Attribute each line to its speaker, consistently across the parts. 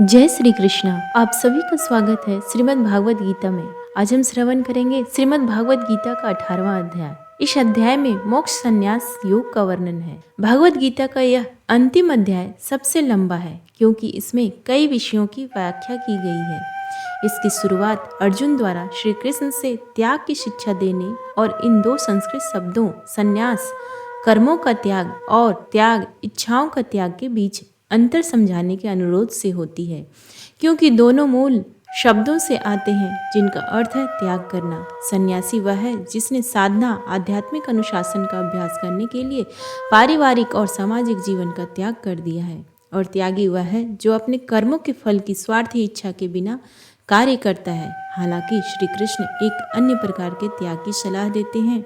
Speaker 1: जय श्री कृष्ण। आप सभी का स्वागत है श्रीमद् भागवत गीता में। आज हम श्रवण करेंगे श्रीमद् भागवत गीता का 18वां अध्याय। इस अध्याय में मोक्ष संन्यास योग का वर्णन है। भागवत गीता का यह अंतिम अध्याय सबसे लंबा है क्योंकि इसमें कई विषयों की व्याख्या की गई है। इसकी शुरुआत अर्जुन द्वारा श्री कृष्ण से त्याग की शिक्षा देने और इन दो संस्कृत शब्दों संन्यास कर्मों का त्याग और त्याग इच्छाओं का त्याग के बीच अंतर समझाने के अनुरोध से होती है, क्योंकि दोनों मूल शब्दों से आते हैं जिनका अर्थ है त्याग करना। सन्यासी वह है जिसने साधना आध्यात्मिक अनुशासन का अभ्यास करने के लिए पारिवारिक और सामाजिक जीवन का त्याग कर दिया है, और त्यागी वह है जो अपने कर्मों के फल की स्वार्थी इच्छा के बिना कार्य करता है। हालांकि श्री कृष्ण एक अन्य प्रकार के त्याग की सलाह देते हैं।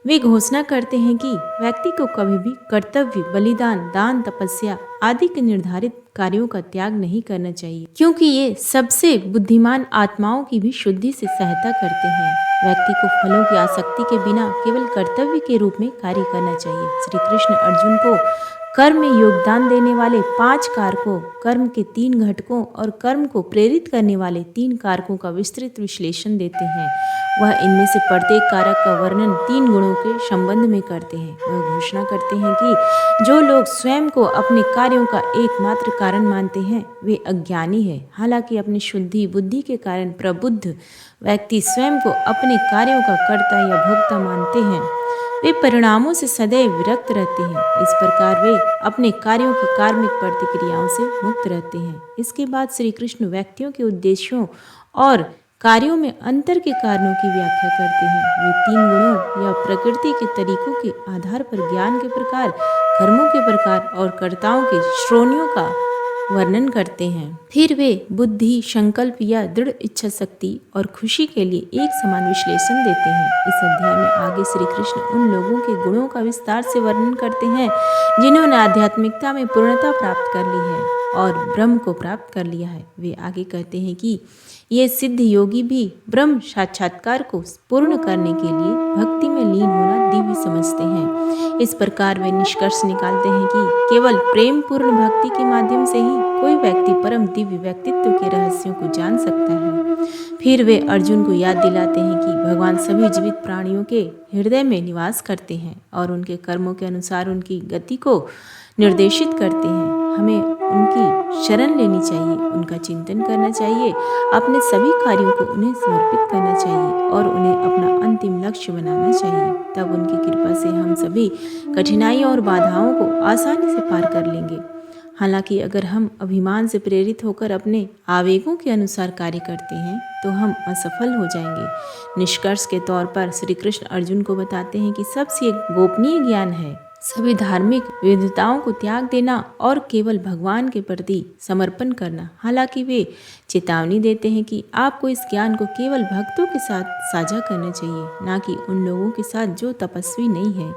Speaker 1: वे घोषणा करते हैं कि व्यक्ति को कभी भी कर्तव्य, बलिदान, दान, तपस्या आदि के निर्धारित कार्यों का त्याग नहीं करना चाहिए, क्योंकि ये सबसे बुद्धिमान आत्माओं की भी शुद्धि से सहायता करते हैं। व्यक्ति को फलों की आसक्ति के बिना केवल कर्तव्य के रूप में कार्य करना चाहिए। श्री कृष्ण अर्जुन को कर्म में योगदान देने वाले 5 कारकों, कर्म के 3 घटकों और कर्म को प्रेरित करने वाले 3 कारकों का विस्तृत विश्लेषण देते हैं। वह इनमें से प्रत्येक कारक का वर्णन 3 गुणों के संबंध में करते हैं। वह घोषणा करते हैं कि जो लोग स्वयं को अपने कार्यों का एकमात्र कारण मानते हैं वे अज्ञानी हैं। हालांकि अपनी शुद्धि बुद्धि के कारण प्रबुद्ध व्यक्ति स्वयं को अपने कार्यों का कर्ता या भोक्ता मानते हैं। वे परिणामों से सदैव विरक्त रहते हैं। इस प्रकार वे अपने कार्यों की कार्मिक प्रतिक्रियाओं से मुक्त रहते हैं। इसके बाद श्री कृष्ण व्यक्तियों के उद्देश्यों और कार्यों में अंतर के कारणों की व्याख्या करते हैं। वे 3 गुणों या प्रकृति के तरीकों के आधार पर ज्ञान के प्रकार, कर्मों के प्रकार और कर्ताओं के श्रेणियों का वर्णन करते हैं। फिर वे बुद्धि, संकल्प या दृढ़ इच्छा शक्ति और खुशी के लिए एक समान विश्लेषण देते हैं। इस अध्याय में आगे श्री कृष्ण उन लोगों के गुणों का विस्तार से वर्णन करते हैं जिन्होंने आध्यात्मिकता में पूर्णता प्राप्त कर ली है और ब्रह्म को प्राप्त कर लिया है। वे आगे कहते हैं कि ये सिद्ध योगी भी ब्रह्म साक्षात्कार को पूर्ण करने के लिए भक्ति में लीन होना दिव्य समझते हैं। इस प्रकार वे निष्कर्ष निकालते हैं कि केवल प्रेम पूर्ण भक्ति के माध्यम से ही कोई व्यक्ति परम दिव्य व्यक्तित्व के रहस्यों को जान सकता है। फिर वे अर्जुन को याद दिलाते हैं कि भगवान सभी जीवित प्राणियों के हृदय में निवास करते हैं और उनके कर्मों के अनुसार उनकी गति को निर्देशित करते हैं। हमें उनकी शरण लेनी चाहिए, उनका चिंतन करना चाहिए, अपने सभी कार्यों को उन्हें समर्पित करना चाहिए और उन्हें अपना अंतिम लक्ष्य बनाना चाहिए। तब उनकी कृपा से हम सभी कठिनाइयों और बाधाओं को आसानी से पार कर लेंगे। हालांकि अगर हम अभिमान से प्रेरित होकर अपने आवेगों के अनुसार कार्य करते हैं तो हम असफल हो जाएंगे। निष्कर्ष के तौर पर श्री कृष्ण अर्जुन को बताते हैं कि सबसे एक गोपनीय ज्ञान है सभी धार्मिक विविधताओं को त्याग देना और केवल भगवान के प्रति समर्पण करना। हालांकि वे चेतावनी देते हैं कि आपको इस ज्ञान को केवल भक्तों के साथ साझा करना चाहिए, ना कि उन लोगों के साथ जो तपस्वी नहीं है,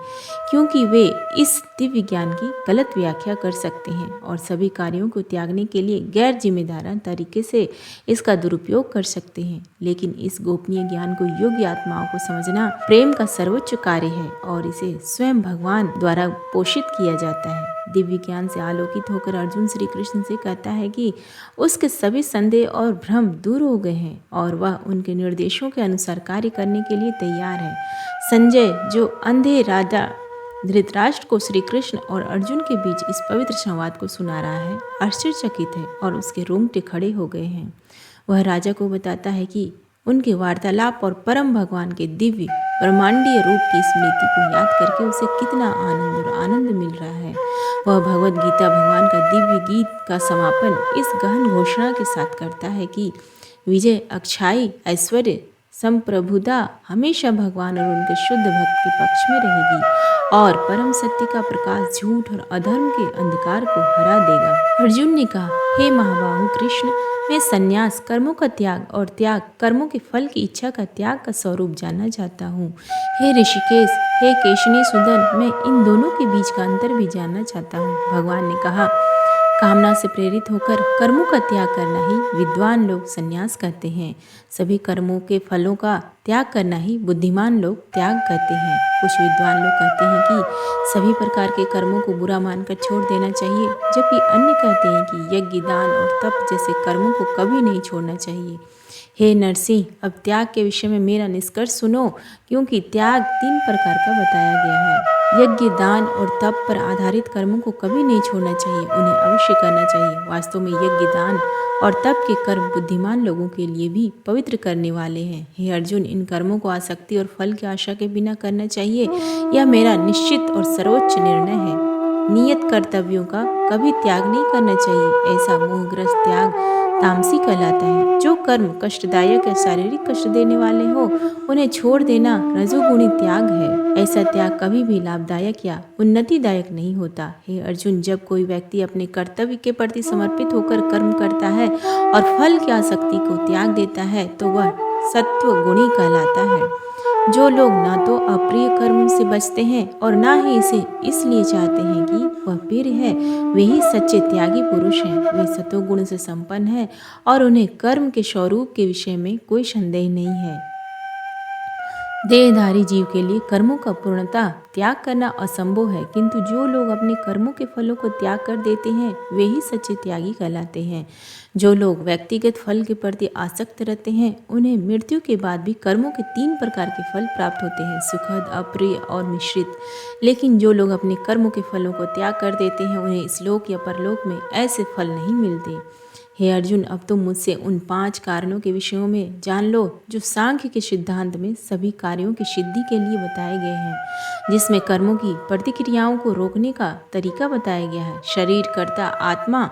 Speaker 1: क्योंकि वे इस दिव्य ज्ञान की गलत व्याख्या कर सकते हैं और सभी कार्यों को त्यागने के लिए गैर जिम्मेदाराना तरीके से इसका दुरुपयोग कर सकते हैं। लेकिन इस गोपनीय ज्ञान को योग्य आत्माओं को समझना प्रेम का सर्वोच्च कार्य है और इसे स्वयं भगवान द्वारा पोषित किया जाता है। दिव्य ज्ञान से आलोकित होकर अर्जुन श्री कृष्ण से कहता है कि उसके सभी संदेह और भ्रम दूर हो गए हैं और वह उनके निर्देशों के अनुसार कार्य करने के लिए तैयार है। संजय, जो अंधे राजा धृतराष्ट्र को श्री कृष्ण और अर्जुन के बीच इस पवित्र संवाद को सुना रहा है, आश्चर्यचकित है और उसके रोंगटे खड़े हो गए हैं। वह राजा को बताता है कि उनके वार्तालाप और परम भगवान के दिव्य ब्रह्मांडीय रूप की स्मृति को याद करके उसे कितना आनंद मिल रहा है। वह भगवद गीता भगवान का दिव्य गीत का समापन इस गहन घोषणा के साथ करता है कि विजय, अक्षाई, ऐश्वर्य, संप्रभुता हमेशा भगवान और उनके शुद्ध भक्त के पक्ष में रहेगी और परम सत्य का प्रकाश झूठ और अधर्म के अंधकार को हरा देगा। अर्जुन ने कहा, हे महाबाहु कृष्ण, मैं संन्यास कर्मों का त्याग और त्याग कर्मों के फल की इच्छा का त्याग का स्वरूप जानना चाहता हूँ। हे ऋषिकेश, हे केशनी सुदन, मैं इन दोनों के बीच का अंतर भी जानना चाहता हूँ। भगवान ने कहा, कामना से प्रेरित होकर कर्मों का त्याग करना ही विद्वान लोग संन्यास कहते हैं। सभी कर्मों के फलों का त्याग करना ही बुद्धिमान लोग त्याग कहते हैं। कुछ विद्वान लोग कहते हैं कि सभी प्रकार के कर्मों को बुरा मानकर छोड़ देना चाहिए, जबकि अन्य कहते हैं कि यज्ञ, दान और तप जैसे कर्मों को कभी नहीं छोड़ना चाहिए। हे नरसिंह, अब त्याग के विषय में मेरा निष्कर्ष सुनो, क्योंकि त्याग 3 प्रकार का बताया गया है। यज्ञ, दान और तप पर आधारित कर्मों को कभी नहीं छोड़ना चाहिए, उन्हें अवश्य करना चाहिए। वास्तव में यज्ञ, दान और तप के कर्म बुद्धिमान लोगों के लिए भी पवित्र करने वाले हैं। हे अर्जुन, इन कर्मों को आसक्ति और फल की आशा के बिना करना चाहिए, यह मेरा निश्चित और सर्वोच्च निर्णय है। नियत कर्तव्यों का कभी त्याग नहीं करना चाहिए, ऐसा मोहग्रस्त त्याग तामसी कहलाता है। जो कर्म कष्टदायक या शारीरिक कष्ट देने वाले हो, उन्हें छोड़ देना रजोगुणी त्याग है। ऐसा त्याग कभी भी लाभदायक या उन्नतिदायक नहीं होता। हे अर्जुन, जब कोई व्यक्ति अपने कर्तव्य के प्रति समर्पित होकर कर्म करता है और फल की आसक्ति को त्याग देता है, तो वह सत्व गुणी कहलाता है। जो लोग ना तो अप्रिय कर्म से बचते हैं और ना ही इसे इसलिए चाहते हैं कि वह प्रिय है, वे ही सच्चे त्यागी पुरुष हैं। वे सतोगुण से संपन्न हैं और उन्हें कर्म के स्वरूप के विषय में कोई संदेह नहीं है। देहधारी जीव के लिए कर्मों का पूर्णतः त्याग करना असंभव है, किंतु जो लोग अपने कर्मों के फलों को त्याग कर देते हैं, वे ही सच्चे त्यागी कहलाते हैं। जो लोग व्यक्तिगत फल के प्रति आसक्त रहते हैं, उन्हें मृत्यु के बाद भी कर्मों के 3 प्रकार के फल प्राप्त होते हैं, सुखद, अप्रिय और मिश्रित। लेकिन जो लोग अपने कर्मों के फलों को त्याग कर देते हैं, उन्हें इस लोक या परलोक में ऐसे फल नहीं मिलते। हे अर्जुन, अब तुम मुझसे उन 5 कारणों के विषयों में जान लो जो सांख्य के सिद्धांत में सभी कार्यों की सिद्धि के लिए बताए गए हैं, जिसमें कर्मों की प्रतिक्रियाओं को रोकने का तरीका बताया गया है। शरीर, कर्ता, आत्मा,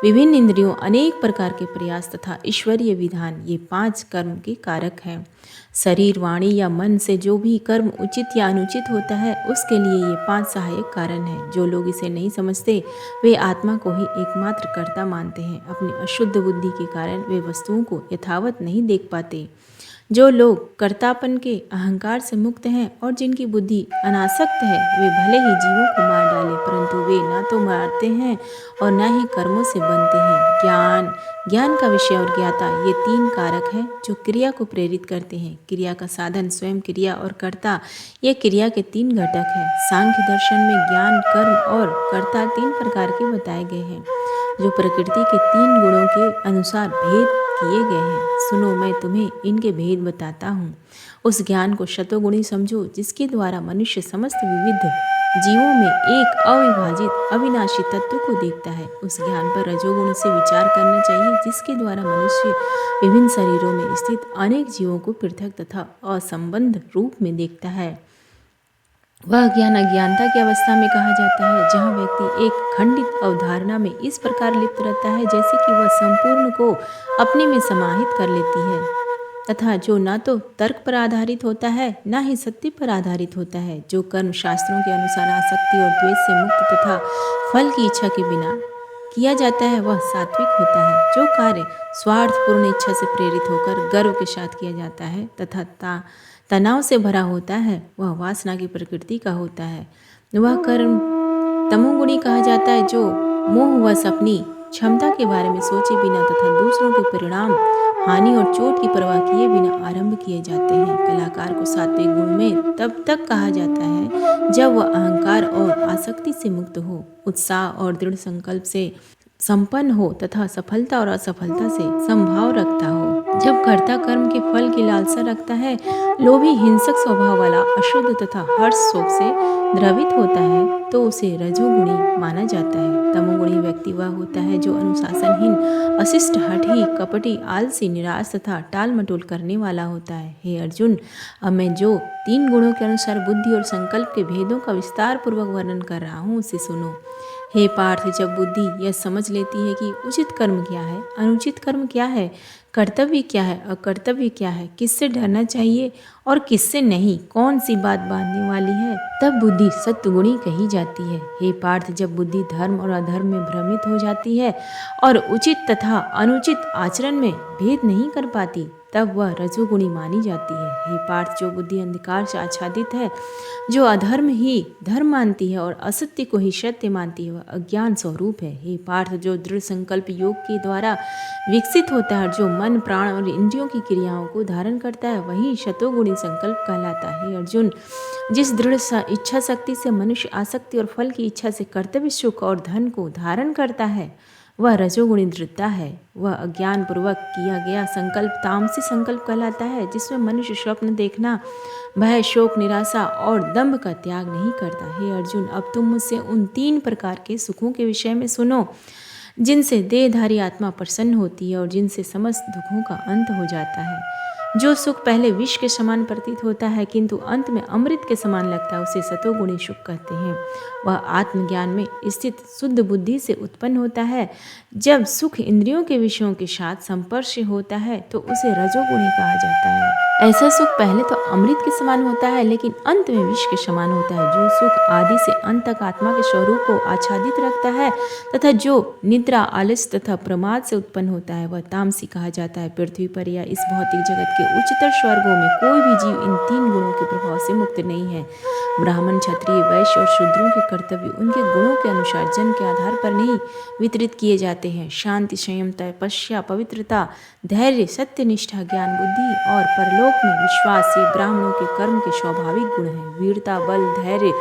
Speaker 1: विभिन्न इंद्रियों, अनेक प्रकार के प्रयास तथा ईश्वरीय विधान, ये 5 कर्म के कारक हैं। शरीर, वाणी या मन से जो भी कर्म उचित या अनुचित होता है, उसके लिए ये 5 सहायक कारण हैं। जो लोग इसे नहीं समझते, वे आत्मा को ही एकमात्र कर्ता मानते हैं। अपनी अशुद्ध बुद्धि के कारण वे वस्तुओं को यथावत नहीं देख पाते। जो लोग कर्तापन के अहंकार से मुक्त हैं और जिनकी बुद्धि अनासक्त है, वे भले ही जीवों को मार डालें, परंतु वे ना तो मारते हैं और न ही कर्मों से बनते हैं। ज्ञान का विषय और ज्ञाता, ये 3 कारक हैं जो क्रिया को प्रेरित करते हैं। क्रिया का साधन स्वयं क्रिया और कर्ता, ये क्रिया के 3 घटक हैं। सांख्य दर्शन में ज्ञान, कर्म और कर्ता 3 प्रकार के बताए गए हैं, जो प्रकृति के 3 गुणों के अनुसार भेद किए गए हैं। सुनो, मैं तुम्हें इनके भेद बताता हूँ। उस ज्ञान को शतोगुणी समझो, जिसके द्वारा मनुष्य समस्त विविध जीवों में एक अविभाजित अविनाशी तत्व को देखता है। उस ज्ञान पर रजोगुण से विचार करना चाहिए, जिसके द्वारा मनुष्य विभिन्न शरीरों में स्थित अनेक जीवों को पृथक तथा असंबद्ध रूप में देखता है। वह ज्ञान अज्ञानता की अवस्था में कहा जाता है, जहाँ व्यक्ति एक खंडित अवधारणा में इस प्रकार लिप्त रहता है जैसे कि वह संपूर्ण को अपने में समाहित कर लेती है, तथा जो न तो तर्क पर आधारित होता है, न ही सत्य पर आधारित होता है। जो कर्म शास्त्रों के अनुसार आसक्ति और द्वेष से मुक्त तथा फल की इच्छा के बिना किया जाता है, वह सात्विक होता है। जो कार्य स्वार्थपूर्ण इच्छा से प्रेरित होकर गर्व के साथ किया जाता है तथा तनाव से भरा होता है, वह वासना की प्रकृति का होता है। वह कर्म तमोगुणी कहा जाता है, जो मोहवश अपनी क्षमता के बारे में सोचे बिना तथा दूसरों के परिणाम, हानि और चोट की परवाह किए बिना आरंभ किए जाते हैं। कलाकार को सात्विक गुण में तब तक कहा जाता है जब वह अहंकार और आसक्ति से मुक्त हो, उत्साह और दृढ़ संकल्प से संपन्न हो तथा सफलता और असफलता से समभाव रखता हो। जब कर्ता कर्म के फल की लालसा रखता है, लोभी, हिंसक स्वभाव वाला, अशुद्ध तथा हर्ष शोक से द्रवित होता है, तो उसे रजोगुणी माना जाता है। तमोगुणी व्यक्ति वह होता है जो अनुशासनहीन, अशिष्ट, हठी, कपटी, आलसी, निराश तथा टाल मटोल करने वाला होता है। हे अर्जुन, अब मैं जो 3 गुणों के अनुसार बुद्धि और संकल्प के भेदों का विस्तार पूर्वक वर्णन कर रहा हूँ, उसे सुनो। हे पार्थ, जब बुद्धि यह समझ लेती है कि उचित कर्म क्या है, अनुचित कर्म क्या है, कर्तव्य क्या है, अकर्तव्य क्या है, किससे डरना चाहिए और किससे नहीं, कौन सी बात बांधने वाली है, तब बुद्धि सत्वगुणी कही जाती है। हे पार्थ, जब बुद्धि धर्म और अधर्म में भ्रमित हो जाती है और उचित तथा अनुचित आचरण में भेद नहीं कर पाती, तब वह रजोगुणी मानी जाती है। हे पार्थ, जो बुद्धि अंधकार से आच्छादित है, जो अधर्म ही धर्म मानती है और असत्य को ही सत्य मानती है, वह अज्ञान स्वरूप है। हे पार्थ, जो दृढ़ संकल्प योग के द्वारा विकसित होता है, जो मन प्राण और इंद्रियों की क्रियाओं को धारण करता है, वही शतोगुणी संकल्प कहलाता है। अर्जुन, जिस दृढ़ इच्छा शक्ति से मनुष्य आसक्ति और फल की इच्छा से कर्तव्य सुख और धन को धारण करता है, वह रजोगुणी दृढ़ता है। वह अज्ञान पूर्वक किया गया संकल्प तामसी संकल्प कहलाता है, जिसमें मनुष्य स्वप्न देखना, भय, शोक, निराशा और दंभ का त्याग नहीं करता। हे अर्जुन, अब तुम मुझसे उन 3 प्रकार के सुखों के विषय में सुनो, जिनसे देहधारी आत्मा प्रसन्न होती है और जिनसे समस्त दुखों का अंत हो जाता है। जो सुख पहले विष के समान प्रतीत होता है किंतु अंत में अमृत के समान लगता है, उसे सतोगुणी सुख कहते हैं। वह आत्मज्ञान में स्थित शुद्ध बुद्धि से उत्पन्न होता है। जब सुख इंद्रियों के विषयों के साथ संपर्श होता है तो उसे रजोगुणी कहा जाता है। ऐसा सुख पहले तो अमृत के समान होता है लेकिन अंत में विष के समान होता है। जो सुख आदि से अंत तक आत्मा के स्वरूप को आच्छादित रखता है तथा जो निद्रा, आलस्य तथा प्रमाद से उत्पन्न होता है, वह तामसी कहा जाता है। पृथ्वी पर या इस भौतिक जगत के उच्चतर स्वर्गों में कोई भी जीव इन 3 गुणों के प्रभाव से मुक्त नहीं है। ब्राह्मण, क्षत्रिय, वैश्य और शूद्रों के कर्तव्य उनके गुणों के अनुसार जन्म के आधार पर नहीं वितरित किए जाते हैं। शांति, संयम, तपस्या, पवित्रता, धैर्य, सत्यनिष्ठा, ज्ञान, बुद्धि और परलोक में विश्वास, ये ब्राह्मणों के कर्म के स्वाभाविक गुण हैं। वीरता, बल, धैर्य,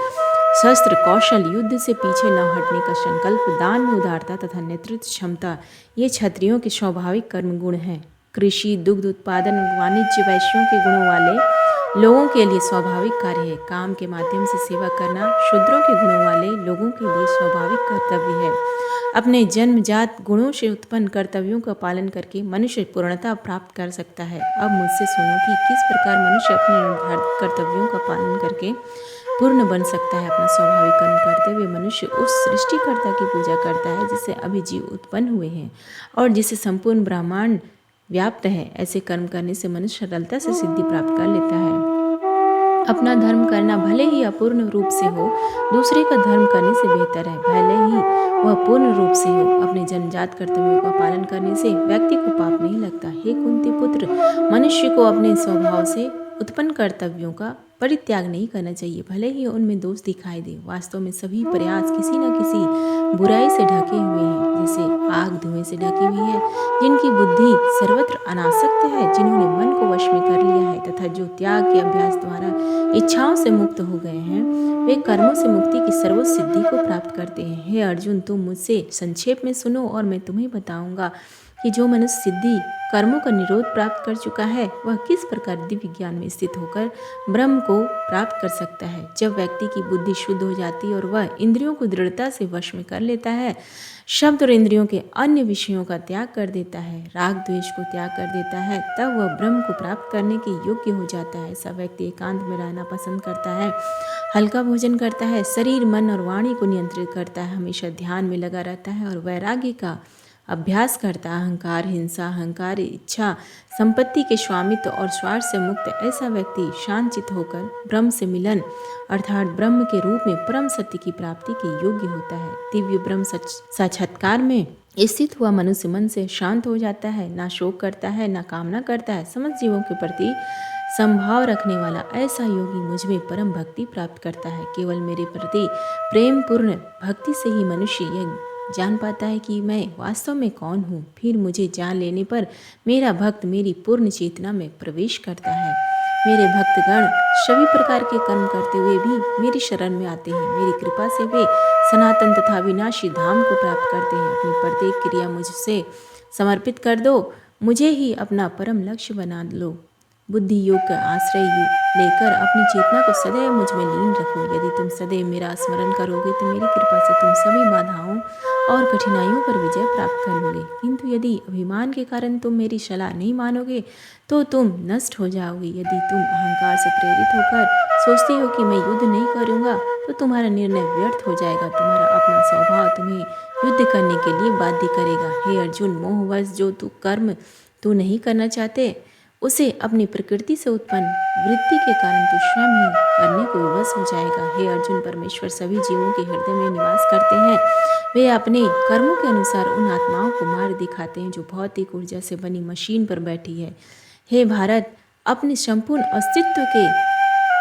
Speaker 1: शस्त्र, कौशल, युद्ध से पीछे न हटने का संकल्प, दान में उदारता तथा नेतृत्व क्षमता, ये क्षत्रियों के स्वाभाविक कर्म गुण हैं। कृषि, दुग्ध उत्पादन, वाणिज्य वैश्यों के गुणों वाले लोगों के लिए स्वाभाविक कार्य है। काम के माध्यम से सेवा करना शूद्रों के गुणों वाले लोगों के लिए स्वाभाविक कर्तव्य है। अपने जन्मजात गुणों से उत्पन्न कर्तव्यों का पालन करके मनुष्य पूर्णता प्राप्त कर सकता है। अब मुझसे सुनो कि किस प्रकार मनुष्य अपने निर्धारित कर्तव्यों का पालन करके पूर्ण बन सकता है। अपना स्वाभाविक कर्म करते हुए मनुष्य उस सृष्टिकर्ता की पूजा करता है जिससे अभी जीव उत्पन्न हुए हैं और जिसे संपूर्ण ब्रह्मांड व्याप्त है। ऐसे कर्म करने से मनुष्य सरलता से सिद्धि प्राप्त कर लेता है। अपना धर्म करना भले ही अपूर्ण रूप से हो, दूसरे का धर्म करने से बेहतर है, भले ही वह पूर्ण रूप से हो। अपने जन्मजात कर्तव्यों का पालन करने से व्यक्ति को पाप नहीं लगता। हे कुंती पुत्र, मनुष्य को अपने स्वभाव से उत्पन्न कर्तव्यों का परित्याग नहीं करना चाहिए, भले ही उनमें दोष दिखाई दे। वास्तव में सभी प्रयास किसी न किसी बुराई से ढके हुए हैं, जैसे आग धुएं से ढकी हुई है। जिनकी बुद्धि सर्वत्र अनासक्त है, जिन्होंने मन को वश में कर लिया है तथा जो त्याग के अभ्यास द्वारा इच्छाओं से मुक्त हो गए हैं, वे कर्मों से मुक्ति की सर्वोच्च सिद्धि को प्राप्त करते हैं। हे अर्जुन, तुम मुझसे संक्षेप में सुनो और मैं तुम्हें बताऊंगा कि जो मनुष्य सिद्धि कर्मों का निरोध प्राप्त कर चुका है, वह किस प्रकार दिव्य ज्ञान में स्थित होकर ब्रह्म को प्राप्त कर सकता है। जब व्यक्ति की बुद्धि शुद्ध हो जाती है और वह इंद्रियों को दृढ़ता से वश में कर लेता है, शब्द और इंद्रियों के अन्य विषयों का त्याग कर देता है, राग द्वेष को त्याग कर देता है, तब वह ब्रह्म को प्राप्त करने के योग्य हो जाता है। ऐसा व्यक्ति एकांत में रहना पसंद करता है, हल्का भोजन करता है, शरीर, मन और वाणी को नियंत्रित करता है, हमेशा ध्यान में लगा रहता है और वैराग्य का अभ्यास करता है। अहंकार, हिंसा, अहंकार, इच्छा, संपत्ति के स्वामित्व और स्वार्थ से मुक्त ऐसा व्यक्ति शांतचित्त होकर ब्रह्म से मिलन अर्थात ब्रह्म के रूप में परम सत्य की प्राप्ति के योग्य होता है। दिव्य ब्रह्म साक्षात्कार में स्थित हुआ मनुष्य मन से शांत हो जाता है, ना शोक करता है, ना कामना करता है। समस्त जीवों के प्रति संभाव रखने वाला ऐसा योगी मुझ में परम भक्ति प्राप्त करता है। केवल मेरे प्रति प्रेम पूर्ण भक्ति से ही मनुष्य यह जान पाता है कि मैं वास्तव में कौन हूँ। फिर मुझे जान लेने पर मेरा भक्त मेरी पूर्ण चेतना में प्रवेश करता है। मेरे भक्तगण सभी प्रकार के कर्म करते हुए भी मेरी शरण में आते हैं। मेरी कृपा से वे सनातन तथा विनाशी धाम को प्राप्त करते हैं। अपनी प्रत्येक क्रिया मुझसे समर्पित कर दो, मुझे ही अपना परम लक्ष्य बना लो। बुद्धि योग का आश्रय लेकर अपनी चेतना को सदैव मुझ में लीन रखो। यदि तुम सदैव मेरा स्मरण करोगे तो मेरी कृपा से तुम सभी बाधाओं और कठिनाइयों पर विजय प्राप्त कर लोगे। किंतु यदि अभिमान के कारण तुम मेरी सलाह नहीं मानोगे तो तुम नष्ट हो जाओगे। यदि तुम अहंकार से प्रेरित होकर सोचते हो कि मैं युद्ध नहीं करूँगा तो तुम्हारा निर्णय व्यर्थ हो जाएगा। तुम्हारा अपना स्वभाव तुम्हें युद्ध करने के लिए बाध्य करेगा। हे अर्जुन, मोहवश जो तू कर्म तू नहीं करना चाहते उसे अपनी प्रकृति से उत्पन्न वृत्ति के कारण तू स्वयं ही करने को विवश हो जाएगा। हे अर्जुन, परमेश्वर सभी जीवों के हृदय में निवास करते हैं। वे अपने कर्मों के अनुसार उन आत्माओं को मार्ग दिखाते हैं जो भौतिक ऊर्जा से बनी मशीन पर बैठी है। हे भारत, अपने संपूर्ण अस्तित्व के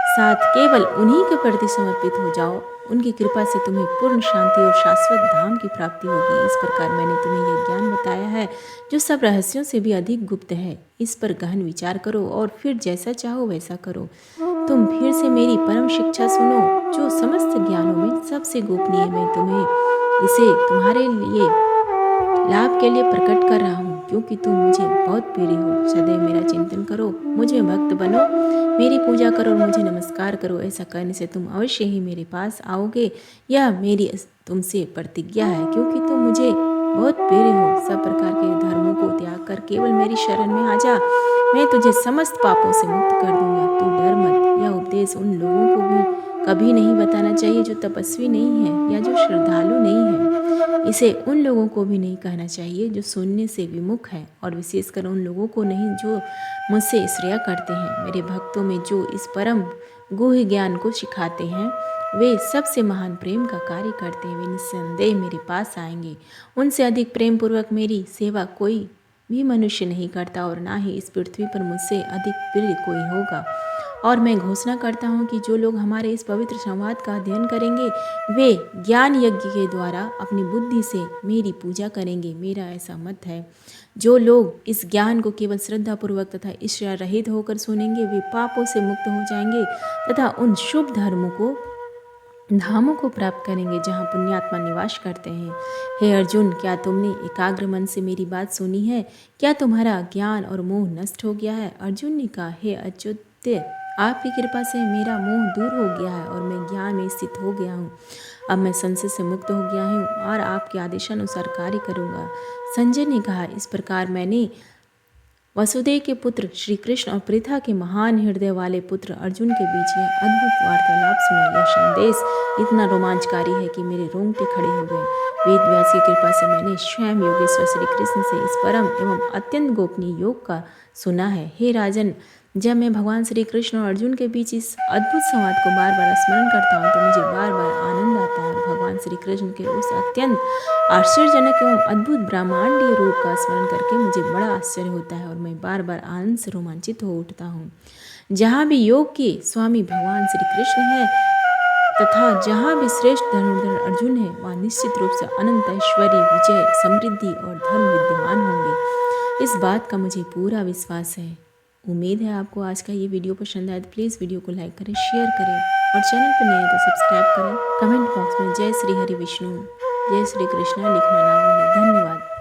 Speaker 1: साथ केवल उन्हीं के प्रति समर्पित हो जाओ। उनकी कृपा से तुम्हें पूर्ण शांति और शाश्वत धाम की प्राप्ति होगी। इस प्रकार मैंने तुम्हें यह ज्ञान बताया है जो सब रहस्यों से भी अधिक गुप्त है। इस पर गहन विचार करो और फिर जैसा चाहो वैसा करो। तुम फिर से मेरी परम शिक्षा सुनो जो समस्त ज्ञानों में सबसे गोपनीय। मैं तुम्हें इसे तुम्हारे लिए लाभ के लिए प्रकट कर रहा हूँ क्योंकि तुम मुझे बहुत प्रिय हो। सदैव मेरा चिंतन करो, मुझे भक्त बनो, मेरी पूजा करो और मुझे नमस्कार करो। ऐसा करने से तुम अवश्य ही मेरे पास आओगे। यह मेरी तुमसे प्रतिज्ञा है क्योंकि तुम मुझे बहुत प्रिय हो। सब प्रकार के धर्मों को त्याग कर केवल मेरी शरण में आ जा, मैं तुझे समस्त पापों से मुक्त कर दूंगा। तू डर मत। यह उपदेश उन लोगों को भी कभी नहीं बताना चाहिए जो तपस्वी नहीं है या जो श्रद्धालु नहीं है। इसे उन लोगों को भी नहीं कहना चाहिए जो सुनने से विमुख है, और विशेषकर उन लोगों को नहीं जो मुझसे ईर्ष्या करते हैं। मेरे भक्तों में जो इस परम गुह्य ज्ञान को सिखाते हैं वे सबसे महान प्रेम का कार्य करते हैं। वे निस्संदेह मेरे पास आएंगे। उनसे अधिक प्रेम पूर्वक मेरी सेवा कोई भी मनुष्य नहीं करता और ना ही इस पृथ्वी पर मुझसे अधिक प्रिय कोई होगा। और मैं घोषणा करता हूँ कि जो लोग हमारे इस पवित्र संवाद का अध्ययन करेंगे वे ज्ञान यज्ञ के द्वारा अपनी बुद्धि से मेरी पूजा करेंगे। मेरा ऐसा मत है। जो लोग इस ज्ञान को केवल श्रद्धापूर्वक तथा ईर्ष्या रहित होकर सुनेंगे वे पापों से मुक्त हो जाएंगे तथा उन शुभ धर्मों को धामों को प्राप्त करेंगे जहाँ पुण्यात्मा निवास करते हैं। हे अर्जुन, क्या तुमने एकाग्र मन से मेरी बात सुनी है? क्या तुम्हारा ज्ञान और मोह नष्ट हो गया है? अर्जुन ने कहा, हे अच्युत, आपकी कृपा से मेरा मोह दूर हो गया है और मैं ज्ञान में स्थित हो गया हूँ। अब मैं संशय से मुक्त हो गया हूँ और आपके आदेशानुसार कार्य करूँगा। संजय ने कहा, इस प्रकार मैंने वसुदेव के पुत्र श्री कृष्ण और पृथा के महान हृदय वाले पुत्र अर्जुन के बीच यह अद्भुत वार्तालाप सुना। यह संदेश इतना रोमांचकारी है कि मेरे रोंगटे खड़े हो गए। वेद व्यास की कृपा से मैंने स्वयं योगेश्वर श्री कृष्ण से इस परम एवं अत्यंत गोपनीय योग का सुना है। हे राजन, जब मैं भगवान श्री कृष्ण और अर्जुन के बीच इस अद्भुत संवाद को बार बार स्मरण करता हूँ तो मुझे बार बार आनंद आता है। भगवान श्री कृष्ण के उस अत्यंत आश्चर्यजनक एवं अद्भुत ब्रह्मांडीय रूप का स्मरण करके मुझे बड़ा आश्चर्य होता है और मैं बार बार आनंद से रोमांचित हो उठता हूँ। जहाँ भी योग के स्वामी भगवान श्री कृष्ण है तथा जहाँ भी श्रेष्ठ धनुर्धर अर्जुन है वहाँ निश्चित रूप से अनंत ऐश्वर्य, विजय, समृद्धि और धर्म विद्यमान होंगे। इस बात का मुझे पूरा विश्वास है। उम्मीद है आपको आज का ये वीडियो पसंद आए तो प्लीज़ वीडियो को लाइक करें, शेयर करें और चैनल पर नए हैं तो सब्सक्राइब करें। कमेंट बॉक्स में जय श्री हरि विष्णु, जय श्री कृष्णा लिखना ना भूलें। धन्यवाद।